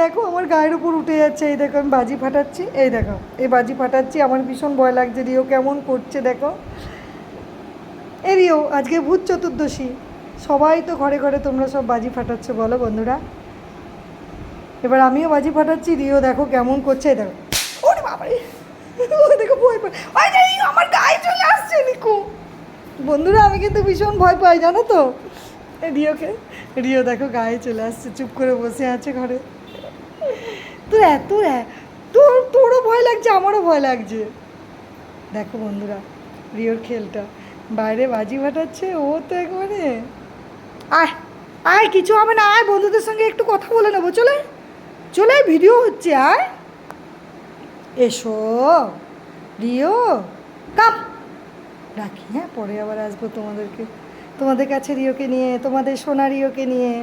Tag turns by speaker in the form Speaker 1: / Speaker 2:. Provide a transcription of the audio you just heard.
Speaker 1: দেখো আমার গায়ের উপর উঠে যাচ্ছে, এই দেখো আমি বাজি ফাটাচ্ছি, এই দেখো এই বাজি ফাটাচ্ছি, আমার ভীষণ ভয় লাগছে। রিও কেমন করছে দেখো। এ রিও আজকে ভূত চতুর্দশী, সবাই তো ঘরে ঘরে তোমরা সব বাজি ফাটাচ্ছ, বলো বন্ধুরা। এবার আমিও বাজি ফাটাচ্ছি, রিও দেখো কেমন করছে, এই দেখো। ওরে বাবারে, ও দেখো ভয় পায়, ওই যে আমার গায়ে চলে আসছে নিকু। বন্ধুরা আমি কিন্তু ভীষণ ভয় পাই জানো তো রিওকে। রিও দেখো গায়ে চলে আসছে, চুপ করে বসে আছে ঘরে। তোর এত তোরও ভয় লাগছে, আমারও ভয় লাগছে। দেখো বন্ধুরা রিওর খেলটা, বাইরে বাজি ফাটাচ্ছে, ও তো একবারে। আয় আয়, কিছু হবে না, আয় বন্ধুদের সঙ্গে একটু কথা বলে নেবো, চলে চলে, ভিডিও হচ্ছে, আয় এসো রিও। কাম রাখি, হ্যাঁ পরে আবার আসবো তোমাদের কাছে রিওকে নিয়ে, তোমাদের সোনা রিওকে নিয়ে।